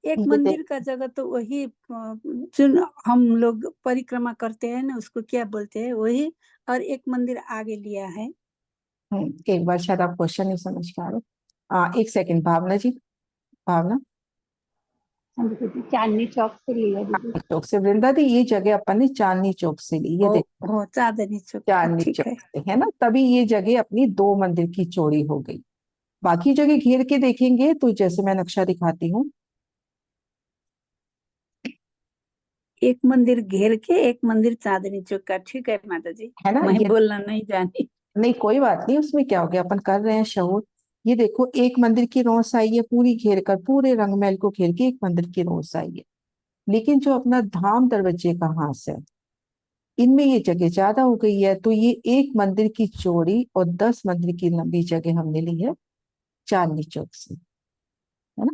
एक ये मंदिर का जगह तो वही जो हम लोग परिक्रमा करते हैं ना, उसको क्या बोलते हैं वही, और एक मंदिर आगे लिया है। एक बार शायद आप क्वेश्चन नहीं समझ पा रहे। एक सेकंड भावना जी, भावना। हाँ जी दीदी, चांदनी चौक से लिया दीदी। चांदनी चौक से, वृंदा दी ये जगह अपन ने चांदनी चौक से ली, ये देखो ओ चांदनी चौक, चांदनी ठीक चौक है। से, है ना, तभी ये जगह अपनी 2 मंदिर की चौड़ी हो गई। बाकी जगह घेर के देखेंगे तो जैसे मैं नक्शा दिखाती हूँ, एक मंदिर घेर के, एक मंदिर चांदनी चौक का, ठीक है माता जी, है ना, मैं ये बोलना नहीं जानी। नहीं कोई बात नहीं, उसमें क्या हो गया, अपन कर रहे हैं शहूर। ये देखो एक मंदिर की रोस आई है पूरी घेर कर, पूरे रंगमहल को घेर के एक मंदिर की रोस आई है। लेकिन जो अपना धाम दरवाजे का हास है, इनमें ये जगह ज्यादा हो गई है, तो ये एक मंदिर की चौड़ी और 10 मंदिर की लंबी जगह हमने ली है चांदनी चौक से, है ना।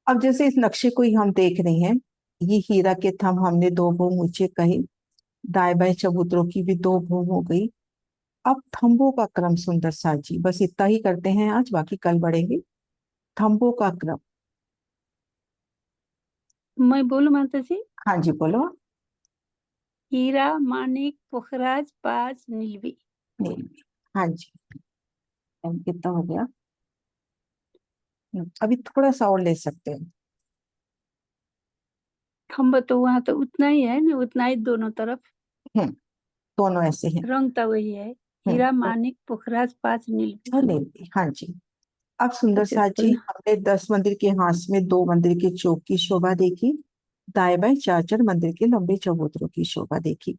अब जैसे इस नक्शे को ही हम देख रहे हैं, ये हीरा के थंब हमने 2 भूम ऊंचे कहे, दाएं बाएं चबूतरों की भी 2 भूम हो गई। अब थंबों का क्रम सुंदर सा जी, बस इतना ही करते हैं आज, बाकी कल बढ़ेंगे। थंबों का क्रम, मैं बोलूं माता जी? हाँ जी बोलो। हीरा, मानिक, पुखराज, पाज, नीलवी। नीलवी, हाँ जी। कितना हो गया? अभी थोड़ा सा और ले सकते हैं। खम्बा तो वहां तो उतना ही है ना, उतना ही दोनों तरफ, हम्म दोनों ऐसे हैं। रंग तो वही है। हीरा, मानिक, पुखराज, पाज, नीलवी। नीलवी, हाँ जी। अब सुंदर अच्छा सा जी, बोला। हमने 10 मंदिर के हाथ में 2 मंदिर के चौक की शोभा देखी, दाएं बाएं 4 4 मंदिर के लंबे चबूतरों की शोभा देखी।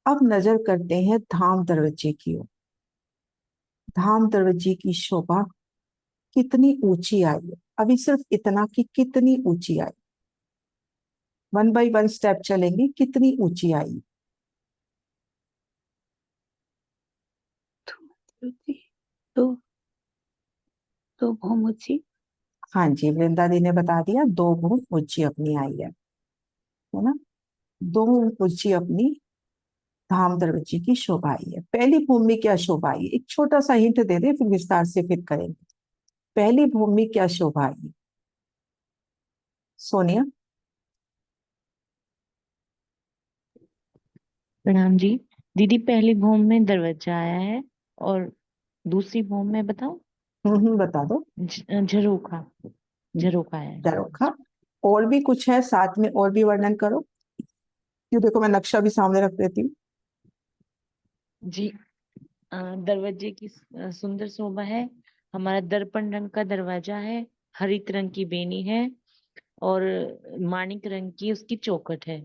अब नजर करते हैं धाम दरवाजे की ओर। धाम दरवाजे की शोभा कितनी ऊंची आई है, अभी सिर्फ इतना कि कितनी ऊंची आई, 1 बाय 1 स्टेप चलेंगे, कितनी ऊंची आई। तो तो भूमुची। हाँ जी, वृंदा दी ने बता दिया, 2 भूम ऊंची अपनी आई है ना। 2 भूम ऊंची अपनी धाम दरवाजे की शोभा आई है। पहली भूमि में क्या शोभा आई है, एक छोटा सा हिंट दे दे, फिर विस्तार से फिर करेंगे। पहली भूमि में क्या शोभा आई है, सोनिया? प्रणाम जी। दीदी पहली भूम में दरवाजा आया है, और दूसरी भूम में बताओ। बता दो। झरोखा, झरोखा है। झरोखा। और भी कुछ है साथ में, और भी वर्णन करो। क्यों, देखो मैं नक्शा भी सामने रख देती हूँ। जी, दरवाजे की सुंदर शोभा है। हमारा दर्पण रंग का दरवाजा है, हरित रंग की बेनी है, और माणिक रंग की उसकी चौखट है।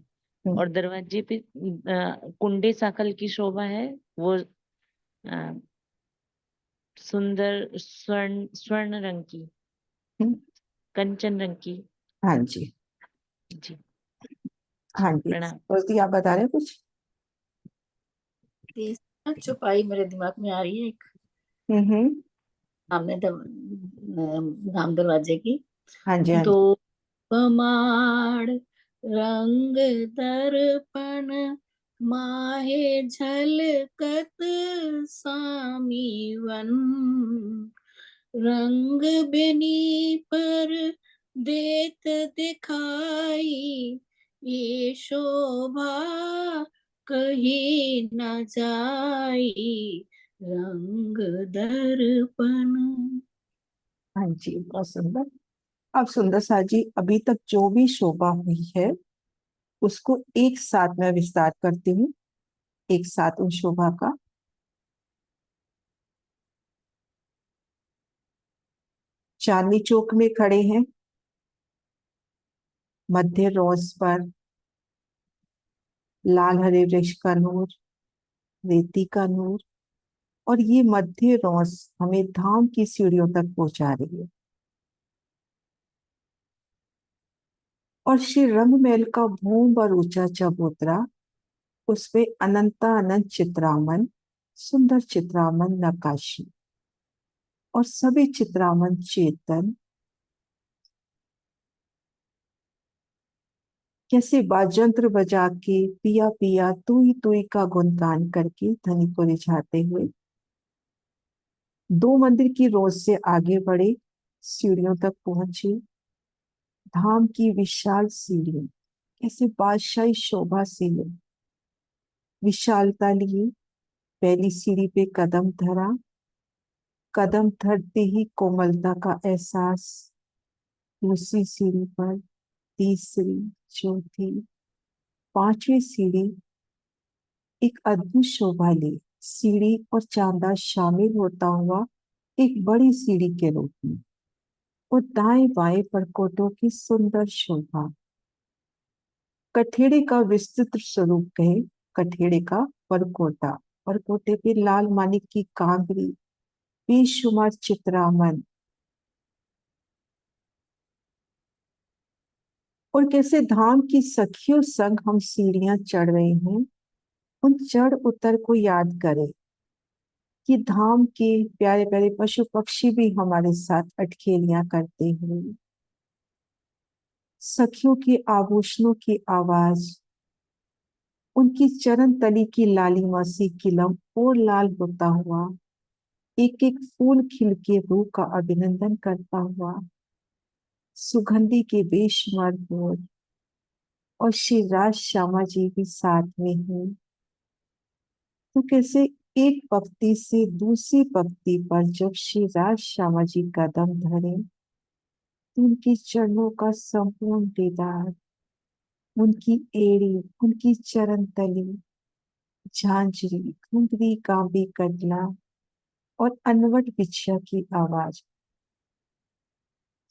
और दरवाजे पे कुंडे साकल की शोभा है, वो सुंदर स्वर्ण स्वर्ण रंग की, कंचन रंग की। हाँ जी, जी हाँ जी। प्रणाम। रोजी आप बता रहे हो कुछ? चौपाई मेरे दिमाग में आ रही है एक, हम्म। सामने धाम दरवाजे की। हाँ जी, हाँ दो जी। पमाड़ रंग दर्पण माहे झलकत सामीवन, रंग बेनी पर देत दिखाई, ये शोभा कहीं न जाई, रंग दर्पण। हाँ जी, बहुत सुंदर। अब सुंदर सा जी, अभी तक जो भी शोभा हुई है उसको एक साथ मैं विस्तार करती हूँ, एक साथ उन शोभा का। चांदनी चौक में खड़े हैं, मध्य रोज पर लाल हरे वृक्ष का नूर, रेती का नूर, और ये मध्य रोज हमें धाम की सीढ़ियों तक पहुंचा रही है। और श्री रंगमहल का भूम पर ऊंचा चबूतरा, उसपे अनंता अनंत चित्रामन, सुंदर चित्रामन नक्काशी, और सभी चित्रामन चेतन कैसे वाजंत्र बजा के पिया पिया तू ही का गुणगान करके ध्वनि को रिझाते हुए 2 मंदिर की रोज से आगे बढ़े, सीढ़ियों तक पहुंचे। धाम की विशाल सीढ़ी कैसे बादशाही शोभा से ले, विशालता लिए। पहली सीढ़ी पे कदम धरा, कदम धरते ही कोमलता का एहसास। दूसरी सीढ़ी पर, तीसरी, चौथी, पांचवी सीढ़ी एक अद्भुत शोभा ली। सीढ़ी और चांदा शामिल होता हुआ एक बड़ी सीढ़ी के रूप में, और दाएं बाएं परकोटों की सुंदर शोभा। कठेड़े का विस्तृत स्वरूप कहे, कठेड़े का परकोटा, परकोटे पे लाल मानिक की कांगरी, बेशुमार चित्रामन। और कैसे धाम की सखियों संग हम सीढ़ियां चढ़ रहे हैं। उन चढ़ उतर को याद करें कि धाम के प्यारे प्यारे पशु पक्षी भी हमारे साथ अटखेलियां करते हुए, सखियों के आभूषणों की आवाज, उनकी चरण तली की लालिमा सी किलम और लाल होता हुआ, एक एक फूल खिल के रूह का अभिनंदन करता हुआ, सुगंधि के बेशुमार बोल, और श्री राज श्यामा जी भी साथ में हैं। तो कैसे एक पंक्ति से दूसरी पंक्ति पर जब श्री राज श्यामा जी कदम धरे, तो उनके चरणों का संपूर्ण दीदार, उनकी एड़ी, उनकी चरण तली, झांझरी, घुंघरी कांबी कजला और अनवट बिछिया की आवाज।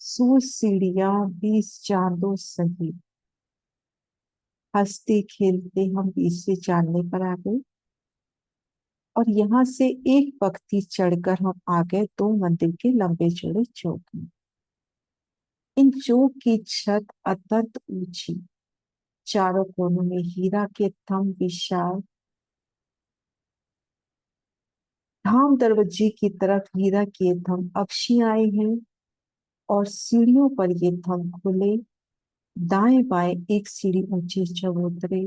100 सीढ़ियां 20 चांदों सही, हंसते खेलते हम 20वें चांदने पर आ गए। और यहाँ से एक पंक्ति चढ़कर हम आ गए 2 मंदिर के लंबे चौड़े चौक में। इन चौक की छत अत्यंत ऊंची, चारों कोनों में हीरा के थंब विशाल। धाम दरवाजे की तरफ हीरा के थंब अक्षी आए हैं, और सीढ़ियों पर ये थंब खुले। दाएं बाएं एक सीढ़ी ऊंचे चबूतरे,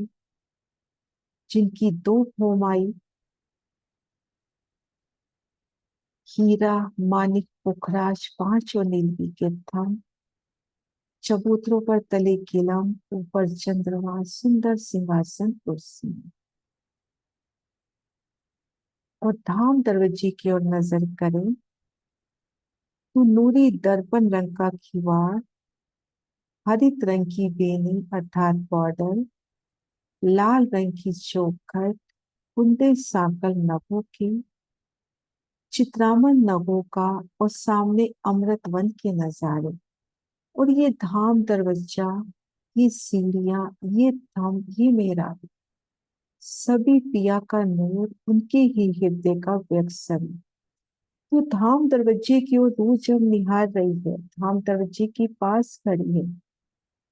जिनकी 2 भौमाई हीरा, मानिक, पुखराज, 5 और नीलगी के थंब। चबूतरों पर तले किलम, ऊपर चंद्रमा, सुंदर सिंहासन, कुर्सी। और धाम दरवाजे की ओर नजर करें तो नूरी दर्पण रंग का किवाड़, हरित रंग की बेनी अर्थात बॉर्डर, लाल रंग की चौखट, कुंदे सांकल नभों की, चित्रामन नभों का, और सामने अमृत वन के नजारे। और ये धाम दरवाजा, ये सीढ़ियां, ये थंब, ये मेहराब, सभी पिया का नूर, उनके ही हृदय का व्यक्सरी। तो धाम दरवाजे की ओर रूह जब निहार रही है, धाम दरवाजे के पास खड़ी है,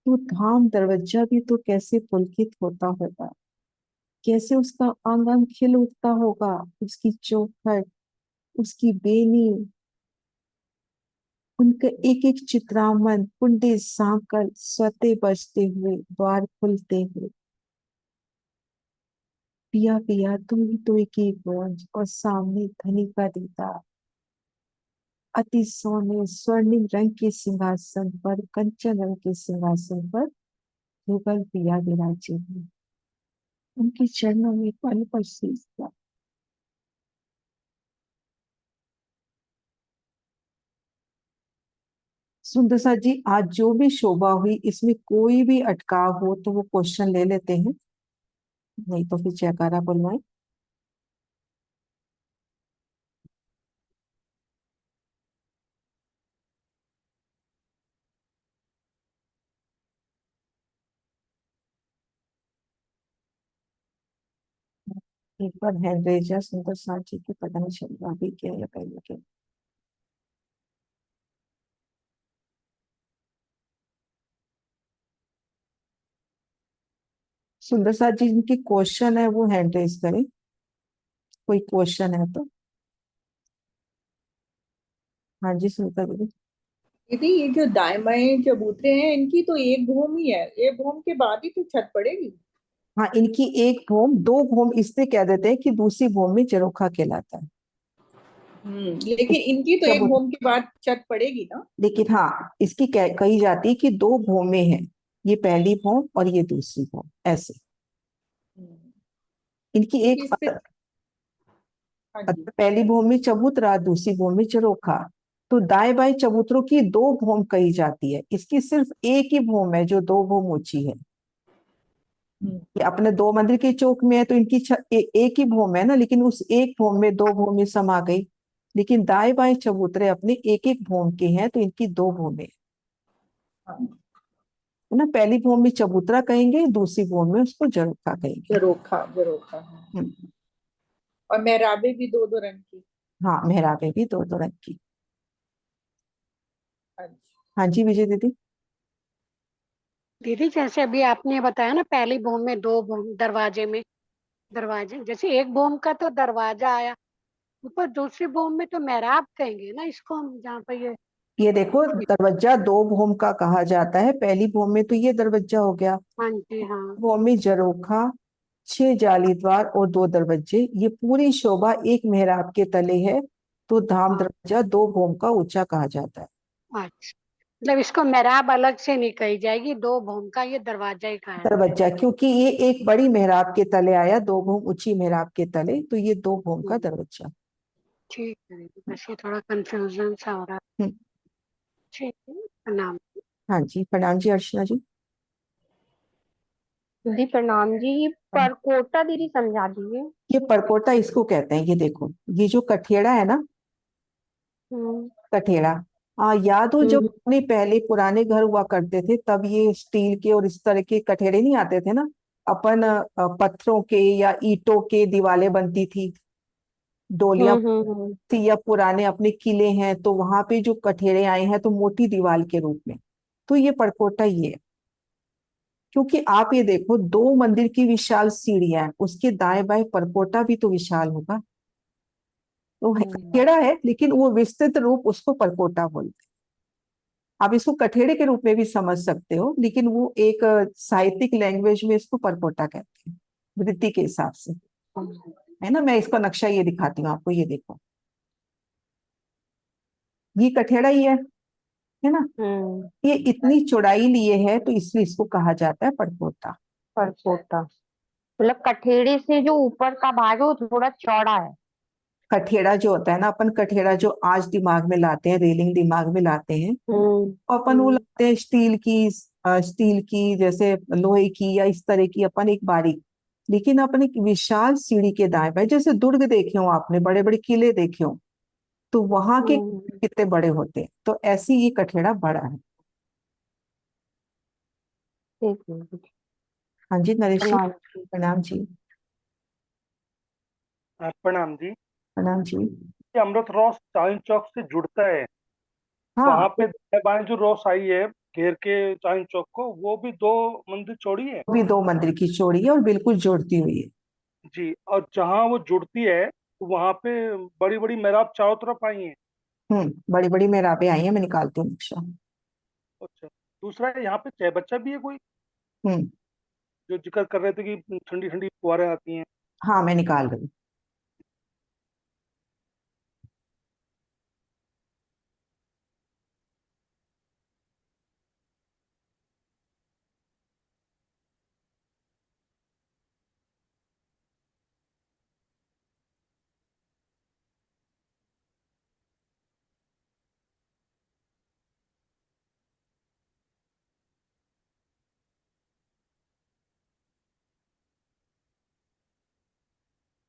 तो धाम दरवाजा भी तो कैसे पुलकित होता होगा, कैसे उसका आंगन खिल उठता होगा। उसकी चौखट, उसकी बेनी, उनका एक एक चित्रामन, कुंडे सांकल, स्वते बजते हुए, द्वार खुलते हुए। पिया पिया तुम ही तो की गूंज, और सामने धनी का दीदार। अति सोने स्वर्णिम रंग के सिंहासन पर, कंचन रंग के सिंहासन पर युगल पिया विराजे हैं। उनके चरणों में पल पल शीश था। सुंदर सा जी, आज जो भी शोभा हुई, इसमें कोई भी अटकाव हो तो वो क्वेश्चन ले लेते हैं, नहीं तो फिर जयकारा बुलवाएं। एक बार हैंड रेज है सुंदर सा जी की, पता नहीं चल रहा अभी क्या या पहले क्या। सुंदर सा जी जिनकी क्वेश्चन है वो हैंड रेज करें, कोई क्वेश्चन है तो। हाँ जी सुंदर दीदी। दीदी ये जो दाएं बाएं चबूतरे हैं, इनकी तो एक भूम ही है, ये भूम के बाद ही तो छत पड़ेगी। हाँ, इनकी एक भूम, 2 भूम इसलिए कह देते हैं कि दूसरी भूम में जरोखा कहलाता है। लेकिन इनकी तो एक भूम के बाद छत पड़ेगी ना। लेकिन हाँ, इसकी कही जाती है कि दो भूमें हैं, ये पहली भूम और ये दूसरी भूम, ऐसे इनकी क्योंकि एक इस पे हाँ जी पहली भूम में चबूतरा, दूसरी भूम में चरोखा। तो दाएं बाएं चबूतरों की दो भूम कही जाती है, इसकी सिर्फ एक ही भूम है जो दो भूम ऊंची है। ये अपने दो मंदिर के चौक में है तो इनकी एक ही भूम है ना, लेकिन उस एक भूम में दो भूमि समा गई। लेकिन दाएं बाएं चबूतरे अपने एक एक भूम के हैं तो इनकी दो भूमि है ना। पहली भूम में चबूतरा कहेंगे, दूसरी भूम में उसको जरोखा कहेंगे। जरोखा जरोखा और मेहराबे भी दो दो रंग की। हाँ, मेहराबे भी दो दो रंग की। अच्छा हाँ जी विजय दीदी। दीदी जैसे अभी आपने बताया ना, पहली भूम में दो भूम, दरवाजे में दरवाजे, जैसे एक भूम का तो दरवाजा आया, ऊपर दूसरी भूम में तो मेहराब कहेंगे ना इसको हम, जहाँ पर ये देखो, दरवाजा दो भूम का कहा जाता है, पहली भूम में तो ये दरवाजा हो गया, हाँ जी हाँ। भूम में जरोखा, 6 जाली द्वार और 2 दरवाजे, ये पूरी शोभा एक मेहराब के तले है, तो धाम दरवाजा दो भूम का ऊंचा कहा जाता है। अच्छा, मतलब इसको मेहराब अलग से नहीं कही जाएगी, दो भूम का ये दरवाजा ही कहा दरवाजा, क्योंकि ये एक बड़ी मेहराब के तले आया, दो भूम ऊंची मेहराब के तले, तो ये दो भूम का जाएगा। दरवाजा। ठीक है दीदी, बस ये थोड़ा कंफ्यूजन सा हो रहा है। हम्म, ठीक है, प्रणाम। हाँ जी, प्रणाम जी अर्चना जी। दीदी प्रणाम जी, ये परकोटा दीदी समझा दीजिए। ये परकोटा इसको कहते हैं, ये देखो, ये जो कठेड़ा है ना, हम्म कठेड़ा, याद हो जब हम्म अपने पहले पुराने घर हुआ करते थे तब ये स्टील के और इस तरह के कठेड़े नहीं आते थे ना, अपन पत्थरों के या ईंटों के दीवारें बनती थी, डोलियां हम्म। थी, या पुराने अपने किले हैं तो वहां पे जो कठेड़े आए हैं तो मोटी दीवार के रूप में, तो ये परकोटा ये है। क्योंकि आप ये देखो, दो मंदिर की विशाल सीढ़ियां हैं, उसके दाएं बाएं परकोटा भी तो विशाल होगा, तो कठेड़ा है लेकिन वो विस्तृत रूप उसको परकोटा बोलते हैं। आप इसको कठेड़े के रूप में भी समझ सकते हो, लेकिन वो एक साहित्यिक लैंग्वेज में इसको परकोटा कहते हैं, वृत्ति के हिसाब से, है ना। मैं इसका नक्शा ये दिखाती हूँ आपको, ये देखो, ये कठेड़ा ही है ना। ये इतनी चौड़ाई लिए है तो इसलिए इसको कहा जाता है परकोटा। परकोटा मतलब कठेड़े से जो ऊपर का भाग है वो थोड़ा चौड़ा है। कठेड़ा जो होता है ना, अपन कठेड़ा जो आज दिमाग में लाते हैं, रेलिंग दिमाग में लाते हैं, और अपन वो लाते हैं स्टील की, स्टील की जैसे लोहे की या इस तरह की अपन एक बारीक, लेकिन अपन एक विशाल सीढ़ी के दाएं बाएं, जैसे दुर्ग देखे हो आपने, बड़े बड़े किले देखे हो, तो वहां के कितने बड़े होते हैं, तो ऐसे ही ये कठेड़ा बड़ा है। ठीक है, हाँ जी नरेश जी, प्रणाम। प्रणाम जी। प्रणाम जी। प्रणाम जी। ये अमृत रोस चांदनी चौक से जुड़ता है, वहां हाँ, पे दाएं बाएं जो रोस आई है घेर के चांदनी चौक को, वो भी दो मंदिर चौड़ी है भी दो मंदिर की चौड़ी है और बिल्कुल जुड़ती हुई है। जी। और जहाँ वो जुड़ती है तो वहां पे बड़ी बड़ी मेहराब चारों तरफ आई हैं। बड़ी बड़ी मेहराबें आई हैं, मैं निकालती हूँ नक्शा। अच्छा, दूसरा यहाँ पे चाय बच्चा भी है कोई, हम्म जो जिक्र कर रहे थे कि ठंडी ठंडी फुहारें आती हैं। हाँ, मैं निकाल रही हूँ।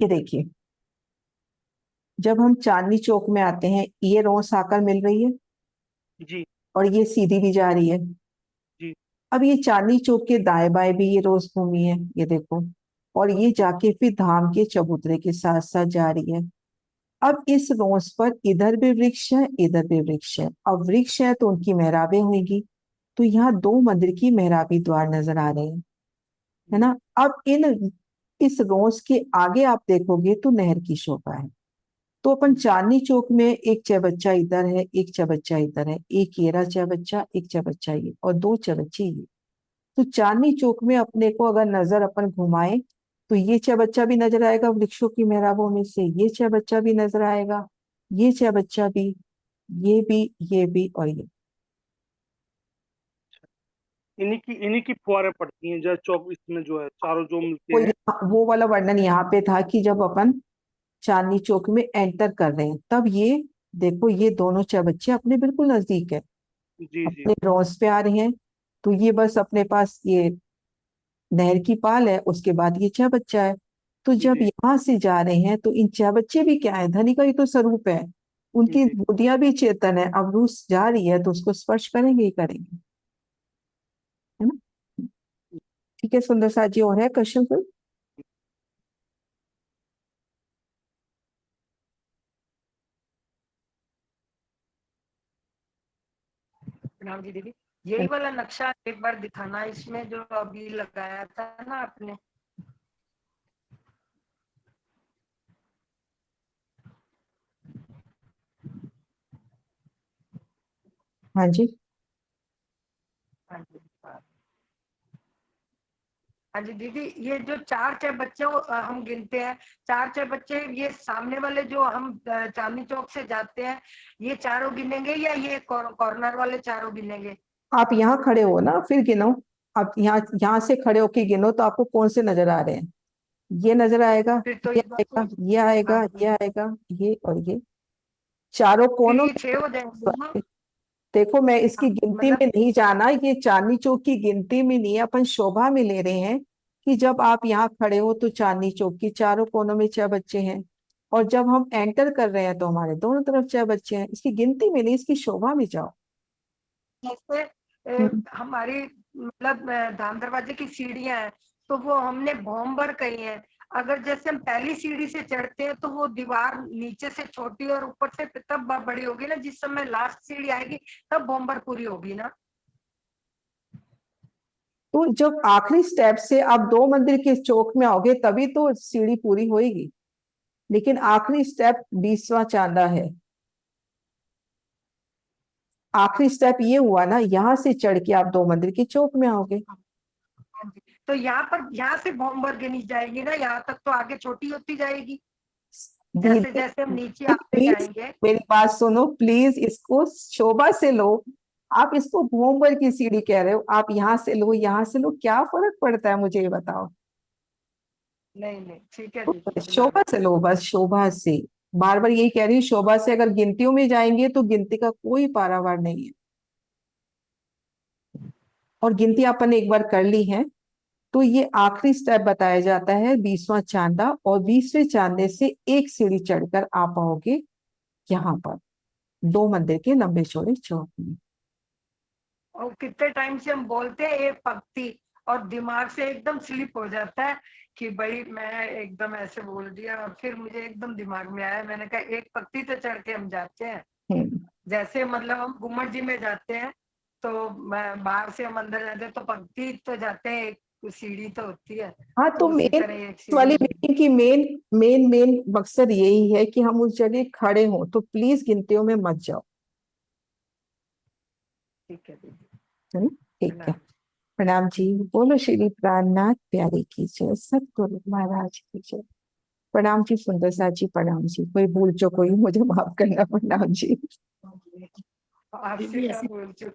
ये देखिए, जब हम चांदनी चौक में आते हैं, ये रोस आकर मिल रही है जी और ये सीधी भी जा रही है। जी अब ये चांदनी चौक के दाएं बाएं भी ये रोज भूमि है, ये देखो, और ये जाके फिर धाम के चबूतरे के साथ साथ जा रही है। अब इस रोस पर इधर भी वृक्ष है, इधर भी वृक्ष है, अब वृक्ष है तो उनकी मेहराबें होंगी, तो यहाँ दो मंदिर की मेहराबी द्वार नजर आ रहे हैं, है ना। अब इस रोस के आगे आप देखोगे तो नहर की शोभा है। तो अपन चांदनी चौक में एक चबच्चा इधर है, एक चबच्चा इधर है, एक ये रहा चबच्चा, एक चबच्चा ये, और दो चबच्चे ये। तो चांदनी चौक में अपने को अगर नजर अपन घुमाए तो ये चबच्चा भी नजर आएगा वृक्षों की मेहराबों में से, ये चबच्चा भी नजर आएगा, ये 6 बच्चा भी, ये भी और ये। इन्हीं की फुहारें पड़ती हैं जैसे चौक इसमें जो है चारों जो मिलते वो हैं। वो वाला वर्णन यहाँ पे था कि जब अपन चांदनी चौक में एंटर कर रहे हैं तब ये देखो, ये दोनों 6 बच्चे अपने बिल्कुल नजदीक है, जी जी अपने क्रॉस पे आ रहे हैं। तो ये बस अपने पास ये नहर की पाल है, उसके बाद ये 6 बच्चा है। तो जब जी यहाँ से जा रहे हैं तो इन 6 बच्चे भी क्या है, धनी का ही तो स्वरूप है, उनकी जी। बुद्धियां भी चेतन है। अब रूस जा रही है तो उसको स्पर्श करेंगे ही करेंगे, है ना। ठीक है सुंदर साथ जी, और है क्वेश्चन कोई? प्रणाम जी दीदी। यही वाला नक्शा एक बार दिखाना, इसमें जो अभी लगाया था ना आपने। हाँ जी। हाँ जी, हाँ जी दीदी, ये जो 4-6 बच्चे हम गिनते हैं, 4-6 बच्चे, ये सामने वाले जो हम चांदनी चौक से जाते हैं, ये चारों गिनेंगे या ये कॉर्नर वाले चारों गिनेंगे? आप यहाँ खड़े हो ना, फिर गिनो। आप यहाँ से खड़े होके गिनो तो आपको कौन से नजर आ रहे हैं? ये नजर आएगा, फिर तो ये इस बार आएगा, तो ये आएगा, हाँ, ये आएगा, ये और ये चारों फिर कोनों ये 6 हो जाएंगे ना। में। देखो मैं इसकी गिनती में मतलब नहीं जाना, ये चांदनी चौक की गिनती में नहीं है, अपन शोभा में ले रहे हैं कि जब आप यहाँ खड़े हो तो चांदनी चौक की चारों कोनों में 6 बच्चे हैं, और जब हम एंटर कर रहे हैं तो हमारे दोनों तरफ 6 बच्चे हैं। इसकी गिनती में नहीं, इसकी शोभा में जाओ। जैसे हम्म। हमारी मतलब धाम दरवाजे की सीढ़ियां हैं, तो वो हमने भौमबर कही है। अगर जैसे हम पहली सीढ़ी से चढ़ते हैं तो वो दीवार नीचे से छोटी और ऊपर से तब बड़ी होगी ना, जिस समय लास्ट सीढ़ी आएगी तब भौमबर पूरी होगी ना। तो जब आखिरी स्टेप से आप 2 मंदिर के चौक में आओगे तभी तो सीढ़ी पूरी होएगी, लेकिन आखिरी स्टेप 20वां चांदा है। आखिरी स्टेप ये हुआ ना, यहाँ से चढ़ के आप 2 मंदिर के चौक में आओगे। हाँ जी, तो यहाँ से भौमबर गिनी जाएगी ना, यहाँ तक तो आगे छोटी होती जाएगी जैसे दीदी जैसे हम नीचे आते प्लीज जाएंगे। मेरी बात सुनो, प्लीज इसको शोभा से लो। आप इसको भूमवर की सीढ़ी कह रहे हो, आप यहाँ से लो, यहाँ से लो, क्या फर्क पड़ता है मुझे ये बताओ। नहीं नहीं, ठीक है दीदी, शोभा से लो, बस शोभा से। बार बार यही कह रही हूँ, शोभा से। अगर गिनतियों में जाएंगे तो गिनती का कोई पारावार नहीं है, और गिनती अपन ने एक बार कर ली है। तो ये आखिरी स्टेप बताया जाता है 20वां चांदा, और 20वें चांदे से एक सीढ़ी चढ़कर आप आओगे यहाँ पर 2 मंदिर के लंबे चौड़े चौक में। और कितने टाइम से हम बोलते हैं एक पंक्ति, और दिमाग से एकदम स्लिप हो जाता है कि भाई मैं एकदम ऐसे बोल दिया, और फिर मुझे एकदम दिमाग में आया, मैंने कहा एक पंक्ति तो चढ़ के हम जाते हैं। जैसे मतलब हम गुम्मट जी में जाते हैं तो बाहर से हम अंदर जाते हैं तो पंक्ति तो जाते हैं, एक सीढ़ी तो होती है। हाँ, तो तो उसी मेन तरह एक वाली सीढ़ी। मीटिंग की मेन मकसद यही है कि हम उस जगह खड़े हों, तो प्लीज गिनतियों में मत जाओ। ठीक है दीदी, है ना? ठीक है। प्रणाम जी। बोलो श्री प्राणनाथ प्यारे की जय, सतगुरु महाराज की जय। प्रणाम जी सुंदर सा जी, प्रणाम जी। कोई भूल चूक हुई मुझे माफ करना, प्रणाम जी। आपसे क्या बोल चुके।